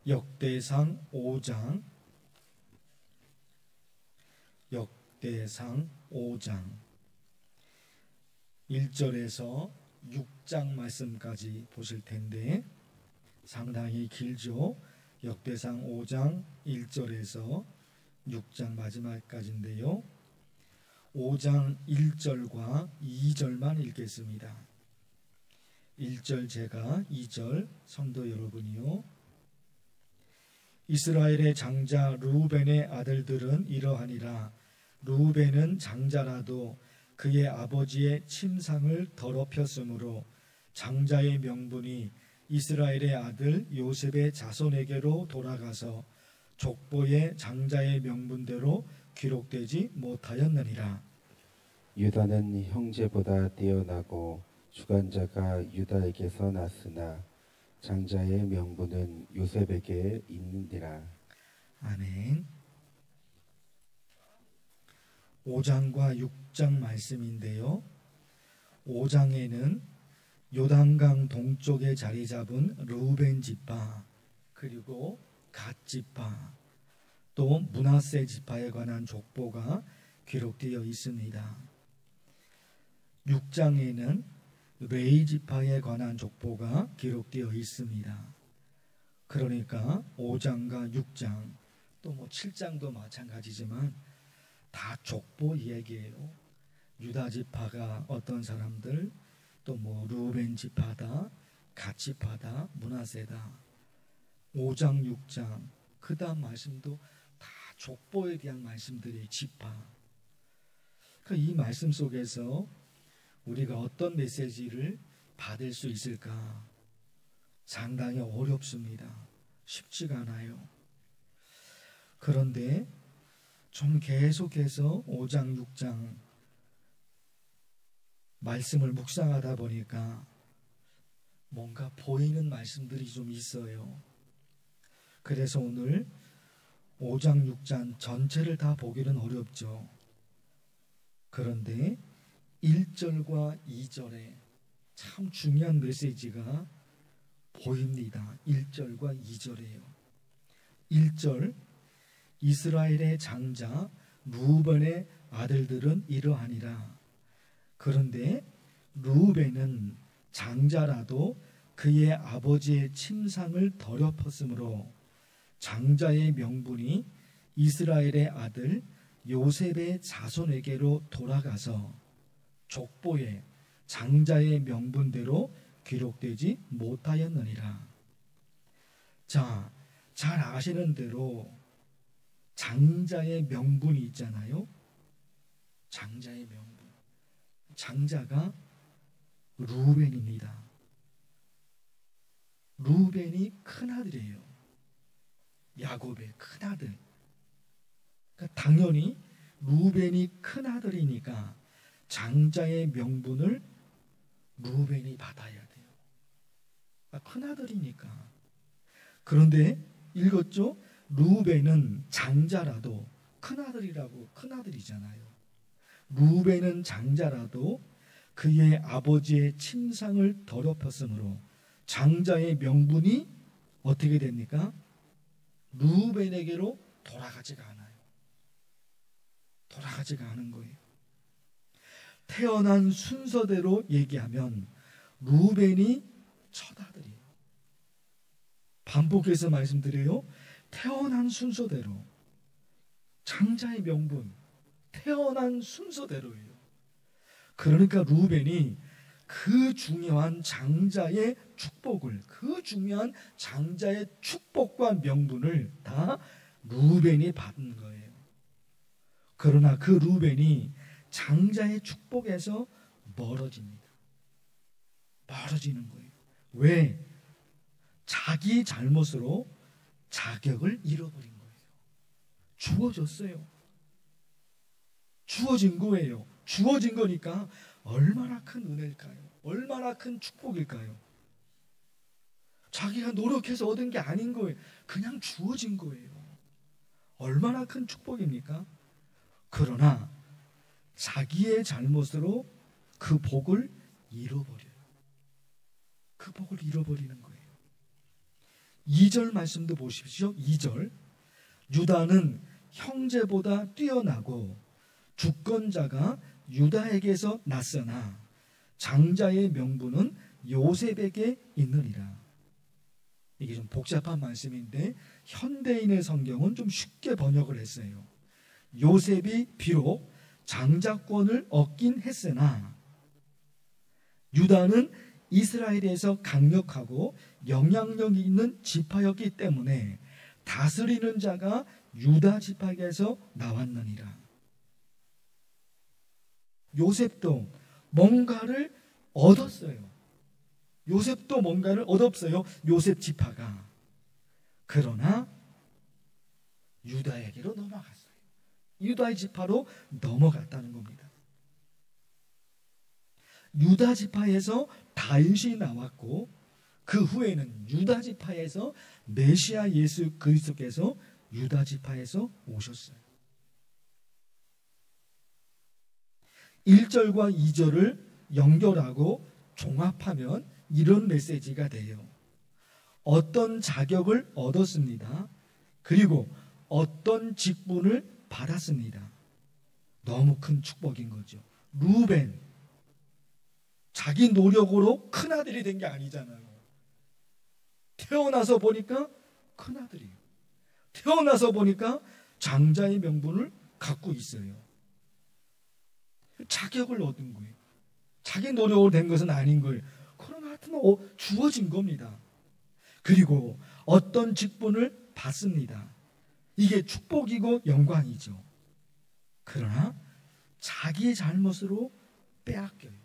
역대상 5장 1절에서 6장 말씀까지 보실 텐데 상당히 길죠. 역대상 5장 1절에서 6장 마지막까지인데요. 5장 1절과 2절만 읽겠습니다. 1절 제가, 2절 성도 여러분이요. 이스라엘의 장자 르우벤의 아들들은 이러하니라. 르우벤은 장자라도 그의 아버지의 침상을 더럽혔으므로 장자의 명분이 이스라엘의 아들 요셉의 자손에게로 돌아가서 족보의 장자의 명분대로 기록되지 못하였느니라. 유다는 형제보다 뛰어나고 주관자가 유다에게서 났으나 장자의 명분은 요셉에게 있느니라. 아멘. 5장과 6장 말씀인데요. 5장에는 요단강 동쪽에 자리 잡은 르우벤 지파, 그리고 갓 지파, 또 므낫세 지파에 관한 족보가 기록되어 있습니다. 6장에는 레위 지파에 관한 족보가 기록되어 있습니다. 그러니까 5장과 6장, 또 7장도 마찬가지지만 다 족보 이야기예요. 유다 지파가 어떤 사람들, 또 르우벤 지파다, 갓 지파다, 므낫세다. 5장, 6장, 그 다음 말씀도 다 족보에 대한 말씀들이 지파. 그러니까 이 말씀 속에서 우리가 어떤 메시지를 받을 수 있을까? 상당히 어렵습니다. 쉽지가 않아요. 그런데 좀 계속해서 5장, 6장 말씀을 묵상하다 보니까 뭔가 보이는 말씀들이 좀 있어요. 그래서 오늘 5장, 6장 전체를 다 보기는 어렵죠. 그런데 1절과 2절에 참 중요한 메시지가 보입니다. 1절과 2절이에요. 1절, 이스라엘의 장자 르우벤의 아들들은 이러하니라. 그런데 르우벤은 장자라도 그의 아버지의 침상을 더럽혔으므로 장자의 명분이 이스라엘의 아들 요셉의 자손에게로 돌아가서 족보에 장자의 명분대로 기록되지 못하였느니라. 자, 잘 아시는 대로 장자의 명분이 있잖아요. 장자의 명분. 장자가 르우벤입니다. 르우벤이 큰아들이에요. 야곱의 큰아들. 그러니까 당연히 르우벤이 큰아들이니까 장자의 명분을 르우벤이 받아야 돼요. 큰아들이니까. 그런데 읽었죠? 르우벤은 장자라도 큰아들이라고, 큰아들이잖아요. 르우벤은 장자라도 그의 아버지의 침상을 더럽혔으므로 장자의 명분이 어떻게 됩니까? 르우벤에게로 돌아가지가 않아요. 돌아가지가 않은 거예요. 태어난 순서대로 얘기하면 르우벤이 첫 아들이에요. 반복해서 말씀드려요. 태어난 순서대로, 장자의 명분, 태어난 순서대로예요. 그러니까 르우벤이 그 중요한 장자의 축복을, 그 중요한 장자의 축복과 명분을 다 르우벤이 받은 거예요. 그러나 그 르우벤이 장자의 축복에서 멀어집니다. 멀어지는 거예요. 왜? 자기 잘못으로 자격을 잃어버린 거예요. 주어졌어요. 주어진 거예요. 주어진 거니까 얼마나 큰 은혜일까요? 얼마나 큰 축복일까요? 자기가 노력해서 얻은 게 아닌 거예요. 그냥 주어진 거예요. 얼마나 큰 축복입니까? 그러나 자기의 잘못으로 그 복을 잃어버려요. 그 복을 잃어버리는 거예요. 2절 말씀도 보십시오. 2절. 유다는 형제보다 뛰어나고 주권자가 유다에게서 났으나 장자의 명분은 요셉에게 있느니라. 이게 좀 복잡한 말씀인데 현대인의 성경은 좀 쉽게 번역을 했어요. 요셉이 비록 장자권을 얻긴 했으나 유다는 이스라엘에서 강력하고 영향력이 있는 지파였기 때문에 다스리는 자가 유다 지파에게서 나왔느니라. 요셉도 뭔가를 얻었어요. 요셉도 뭔가를 얻었어요. 요셉 지파가. 그러나 유다에게로 넘어갔어요. 유다의 지파로 넘어갔다는 겁니다. 유다 지파에서 다윗이 나왔고 그 후에는 유다 지파에서 메시아 예수 그리스도께서 유다 지파에서 오셨어요. 1절과 2절을 연결하고 종합하면 이런 메시지가 돼요. 어떤 자격을 얻었습니다. 그리고 어떤 직분을 받았습니다. 너무 큰 축복인 거죠. 루벤, 자기 노력으로 큰아들이 된 게 아니잖아요. 태어나서 보니까 큰아들이에요. 태어나서 보니까 장자의 명분을 갖고 있어요. 자격을 얻은 거예요. 자기 노력으로 된 것은 아닌 거예요. 그러나 하여튼 주어진 겁니다. 그리고 어떤 직분을 받습니다. 이게 축복이고 영광이죠. 그러나 자기의 잘못으로 빼앗겨요.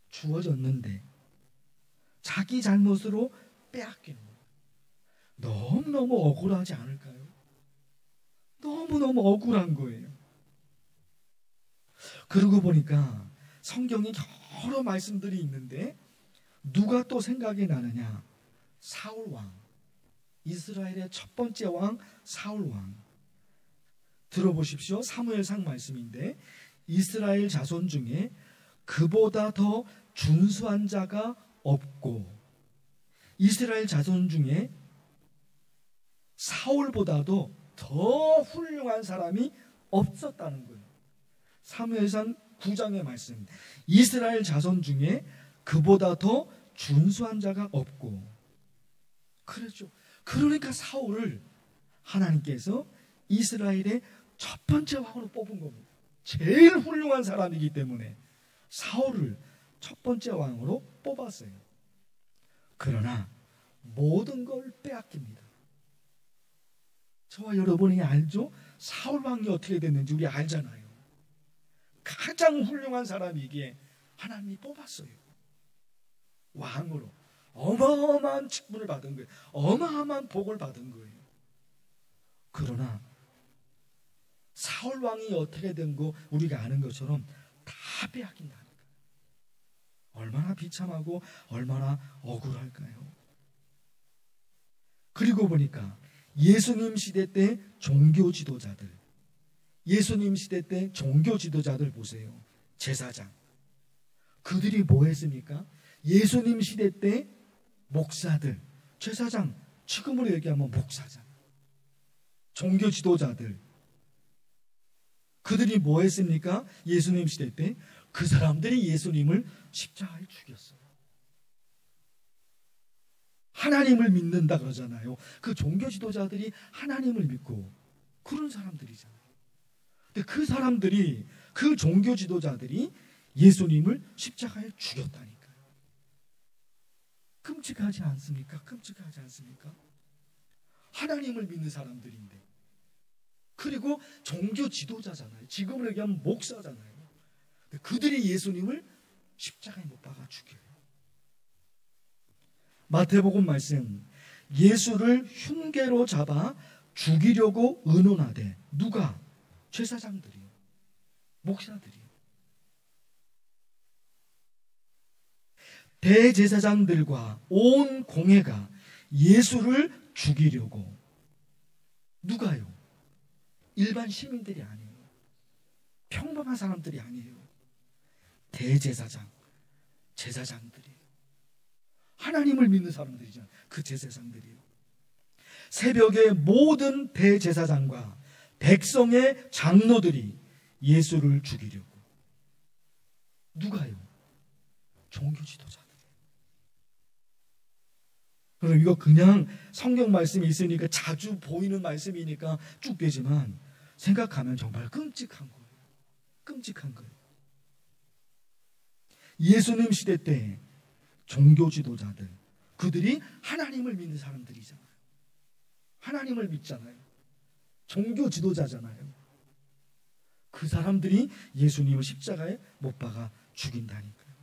주어졌는데 자기 잘못으로 빼앗기는 거예요. 너무너무 억울하지 않을까요? 너무너무 억울한 거예요. 그러고 보니까 성경에 여러 말씀들이 있는데 누가 또 생각이 나느냐? 사울왕, 이스라엘의 첫 번째 왕 사울왕. 들어보십시오. 사무엘상 말씀인데 이스라엘 자손 중에 그보다 더 준수한 자가 없고 이스라엘 자손 중에 사울보다도 더 훌륭한 사람이 없었다는 거예요. 사무엘상 9장의 말씀. 이스라엘 자손 중에 그보다 더 준수한 자가 없고. 그렇죠. 그러니까 사울을 하나님께서 이스라엘의 첫 번째 왕으로 뽑은 겁니다. 제일 훌륭한 사람이기 때문에 사울을 첫 번째 왕으로 뽑았어요. 그러나 모든 걸 빼앗깁니다. 저와 여러분이 알죠? 사울 왕이 어떻게 됐는지 우리 알잖아요. 가장 훌륭한 사람이기에 하나님이 뽑았어요. 왕으로 어마어마한 직분을 받은 거예요. 어마어마한 복을 받은 거예요. 그러나 사울 왕이 어떻게 된 거 우리가 아는 것처럼 다 빼앗긴다니까요. 얼마나 비참하고 얼마나 억울할까요? 그리고 보니까 예수님 시대 때 종교 지도자들, 예수님 시대 때 종교 지도자들 보세요. 제사장. 그들이 뭐 했습니까? 예수님 시대 때 목사들, 제사장, 지금으로 얘기하면 목사잖아요. 종교 지도자들. 그들이 뭐 했습니까? 예수님 시대 때 그 사람들이 예수님을 십자가에 죽였어요. 하나님을 믿는다 그러잖아요. 그 종교 지도자들이 하나님을 믿고 그런 사람들이잖아요. 근데 그 사람들이, 그 종교 지도자들이 예수님을 십자가에 죽였다니까요. 끔찍하지 않습니까? 끔찍하지 않습니까? 하나님을 믿는 사람들인데. 그리고 종교 지도자잖아요. 지금으로 얘기하면 목사잖아요. 근데 그들이 예수님을 십자가에 못 박아 죽여요. 마태복음 말씀, 예수를 흉계로 잡아 죽이려고 의논하되. 누가? 제사장들이요. 목사들이요. 대제사장들과 온 공회가 예수를 죽이려고. 누가요? 일반 시민들이 아니에요. 평범한 사람들이 아니에요. 대제사장, 제사장들이에요. 하나님을 믿는 사람들이잖아요. 그 제사장들이요. 새벽에 모든 대제사장과 백성의 장로들이 예수를 죽이려고. 누가요? 종교 지도자들. 그럼 이거 그냥 성경 말씀이 있으니까 자주 보이는 말씀이니까 쭉 빼지만 생각하면 정말 끔찍한 거예요. 끔찍한 거예요. 예수님 시대 때 종교 지도자들, 그들이 하나님을 믿는 사람들이잖아요. 하나님을 믿잖아요. 종교 지도자잖아요. 그 사람들이 예수님을 십자가에 못 박아 죽인다니까요.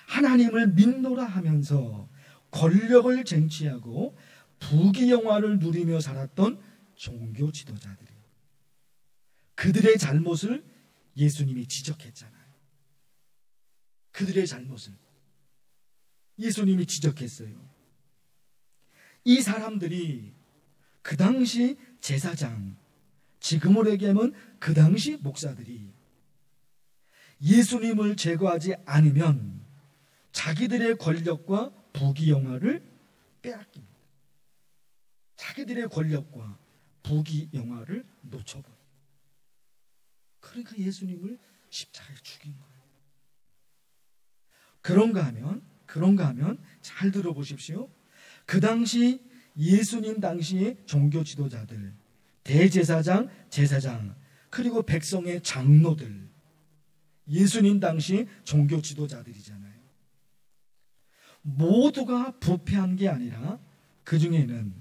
하나님을 믿노라 하면서 권력을 쟁취하고 부귀영화를 누리며 살았던 종교 지도자들이, 그들의 잘못을 예수님이 지적했잖아요. 그들의 잘못을 예수님이 지적했어요. 이 사람들이 그 당시 제사장, 지금으로 얘기하면 그 당시 목사들이 예수님을 제거하지 않으면 자기들의 권력과 부귀영화를 빼앗깁니다. 자기들의 권력과 부귀영화를 놓쳐버려요. 그러니까 예수님을 십자가에 죽인 거예요. 그런가 하면 잘 들어보십시오. 그 당시 예수님 당시의 종교 지도자들, 대제사장, 제사장, 그리고 백성의 장로들, 예수님 당시 종교 지도자들이잖아요. 모두가 부패한 게 아니라 그 중에는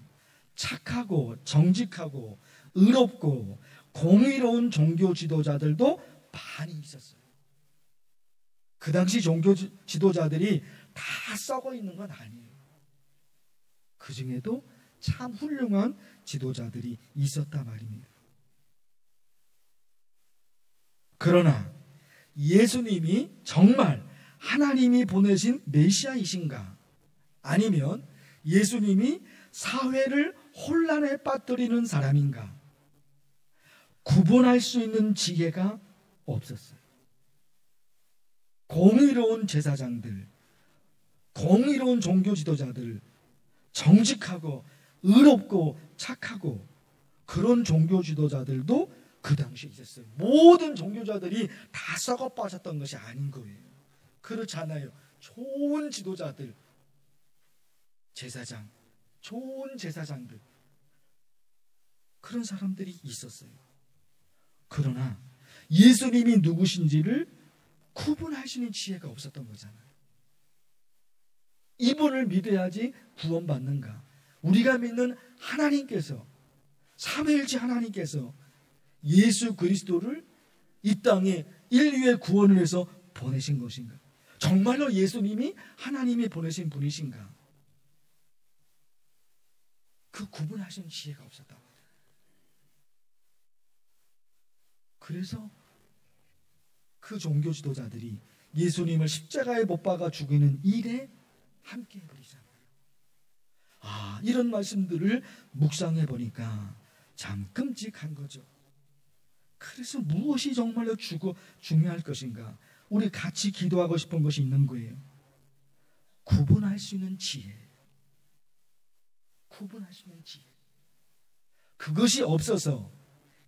착하고 정직하고 의롭고 공의로운 종교 지도자들도 많이 있었어요. 그 당시 종교 지도자들이 다 썩어 있는 건 아니에요. 그 중에도 참 훌륭한 지도자들이 있었단 말입니다. 그러나 예수님이 정말 하나님이 보내신 메시아이신가, 아니면 예수님이 사회를 혼란에 빠뜨리는 사람인가 구분할 수 있는 지혜가 없었어요. 공의로운 제사장들, 공의로운 종교 지도자들, 정직하고 의롭고 착하고 그런 종교 지도자들도 그 당시에 있었어요. 모든 종교자들이 다 썩어 빠졌던 것이 아닌 거예요. 그렇잖아요. 좋은 지도자들, 제사장, 좋은 제사장들, 그런 사람들이 있었어요. 그러나 예수님이 누구신지를 구분하시는 지혜가 없었던 거잖아요. 이분을 믿어야지 구원받는가? 우리가 믿는 하나님께서, 삼위일체 하나님께서 예수 그리스도를 이 땅에 인류의 구원을 해서 보내신 것인가? 정말로 예수님이 하나님이 보내신 분이신가? 그 구분하시는 지혜가 없었다. 그래서 그 종교 지도자들이 예수님을 십자가에 못 박아 죽이는 일에 함께 해버리잖아요. 이런 말씀들을 묵상해 보니까 참 끔찍한 거죠. 그래서 무엇이 정말로 중요할 것인가? 우리 같이 기도하고 싶은 것이 있는 거예요. 구분할 수 있는 지혜. 구분할 수 있는 지혜. 그것이 없어서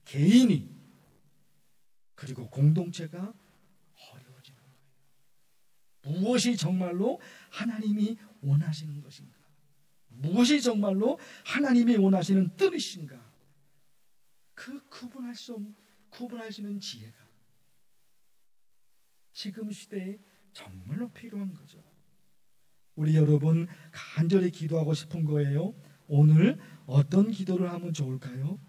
개인이 그리고 공동체가 어려워지는 거예요. 무엇이 정말로 하나님이 원하시는 것인가? 무엇이 정말로 하나님이 원하시는 뜻이신가? 그 구분할 수 있는 지혜가 지금 시대에 정말로 필요한 거죠. 우리 여러분 간절히 기도하고 싶은 거예요. 오늘 어떤 기도를 하면 좋을까요?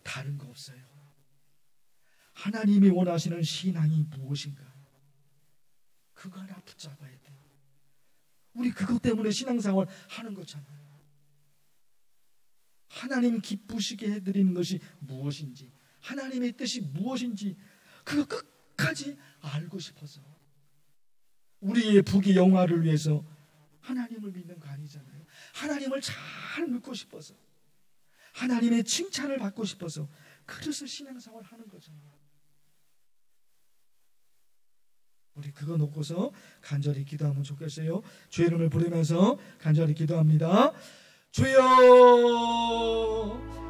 다른 거 없어요. 하나님이 원하시는 신앙이 무엇인가? 그거 하나 붙잡아야 돼요. 우리 그것 때문에 신앙생활 하는 거잖아요. 하나님 기쁘시게 해드리는 것이 무엇인지, 하나님의 뜻이 무엇인지 그거 끝까지 알고 싶어서, 우리의 부귀영화를 위해서 하나님을 믿는 거 아니잖아요. 하나님을 잘 믿고 싶어서, 하나님의 칭찬을 받고 싶어서, 그래서 신앙생활 하는 거잖아요. 우리 그거 놓고서 간절히 기도하면 좋겠어요. 주의 이름을 부르면서 간절히 기도합니다. 주여,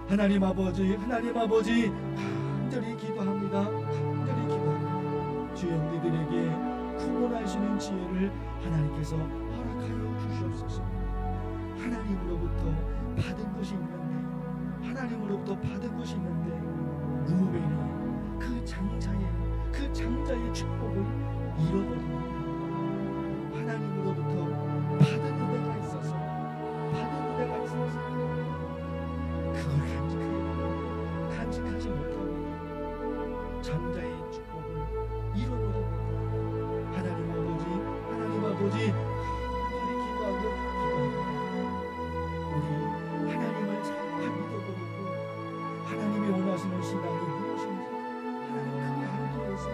하나님 아버지, 하나님 아버지, 간절히 기도합니다. 간절히 기도합니다. 주여, 우리들에게 구원할 수 있는 지혜를 하나님께서 허락하여 주시옵소서. 하나님으로부터 받은 것이 있는데, 하나님으로부터 받은 것이 있는데 루벤이 그 장자의 축복을 잃어버립니다. 하나님으로부터 받은 은혜가 있어서 그걸 간직하지 못하고 장자의 축복을 잃어버립니다. 하나님 아버지 간절히 기도합니다. 우리 하나님을 잘 믿어버리고 하나님이 원하시는 신앙이 무엇인지 하나님 그걸 알기 위해서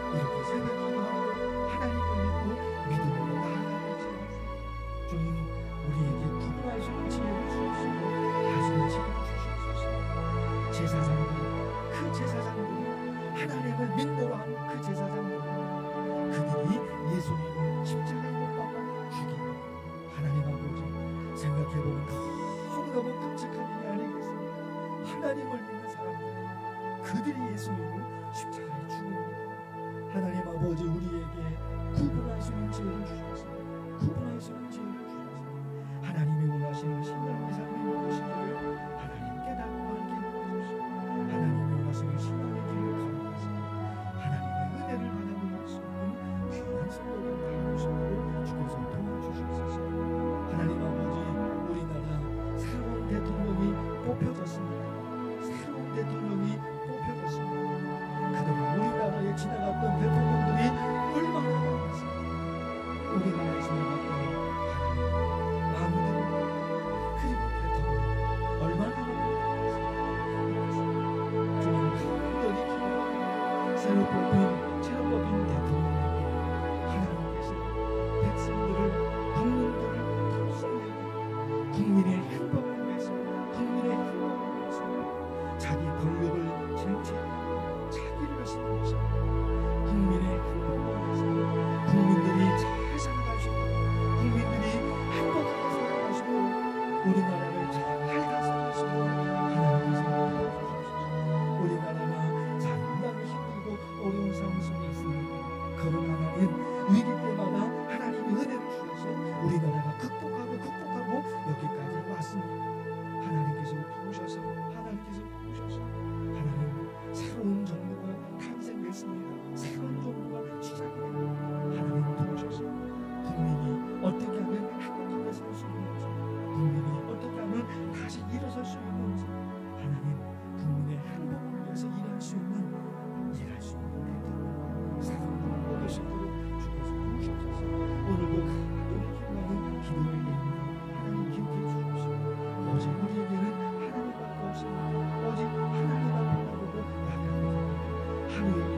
이렇게 생각기도 하고 하나님을 믿고 믿음으로 나아가고 있습니다. 주님, 우리에게 구분할 수 있는 지혜를 주시고 하시는 지혜를 주시옵소서. 제사장들 하나님을 믿노라 하는 그 제사장들, 그들이 예수님을 십자가에 못 박아 죽이고, 하나님 아버지 생각해보면 너무너무 끔찍한 일이 아니겠습니까? 하나님을 믿는 사람들, 그들이 예수님을 십자가에 죽입니다. 하나님 아버지, 우리에게 구분할 수 있는 지혜를 주셔서 구분할 수 있는 지혜를 주셔서 하나님이 원하시는 신앙의 삶이 무엇인지를 하나님 깨닫고 알게 해주시고, 하나님이 원하시는 신앙의 길을 걸어가서 하나님의 은혜를 받아볼 수 있는 귀한 성도를 다루실 수 주께서 도와주시옵소서. 하나님 아버지, 우리나라 새로운 대통령이 뽑혀졌습니다. 새로운 대통령이 뽑혀졌습니다. 그동안 우리나라에 지나갔던 대통령들이 얼마나 많았습니까? 우리나라에 지나갔던 아무도 그리고 대통령 얼마나 많았습니까? 주님, 간절히 기도합니다. 새로 뽑힌 대통령에게 하나님께서 백성들을, 국민들을 불쌍히 국민의 행복을 위해서, 자기 권력을 쟁취하고 자기를 하시는 것입니다. 국민의 행복을 위해서, 국민들이 잘 살아갈 수 있도록, 국민들이 행복하게 살아갈 수 있도록, 우리나라를 잘 다스릴 수 있도록 하나님께서 도와주시옵소서. 우리나라가 상당히 힘들고 어려운 상황 속에 있습니다. 그러나 하나님, 위기 때마다 하나님이 은혜를 주셔서 우리나라가 극복하고 여기까지 왔습니다. 하나님께서 부으셔서 하나님, 새로운 정부가 탄생됐습니다. 새로운 정부가 시작이 됩니다. 하나님 부으셔서 국민이 어떻게 하면 행복하게 살 수 있는지, 국민이 어떻게 하면 다시 일어설 수 있는지, 하나님, 국민의 행복을 위해서 일할 수 있는 대통령, 새로운 정부가 되시도록 주께서 부으셔서 오늘도 간절히 기도하는 기도를 드립니다. 하나님 기억해 주십시오. 오직 우리에게는 하나님밖에 없습니다. 오직 하나님만 바라보고 나아가야 됩니다. 하루에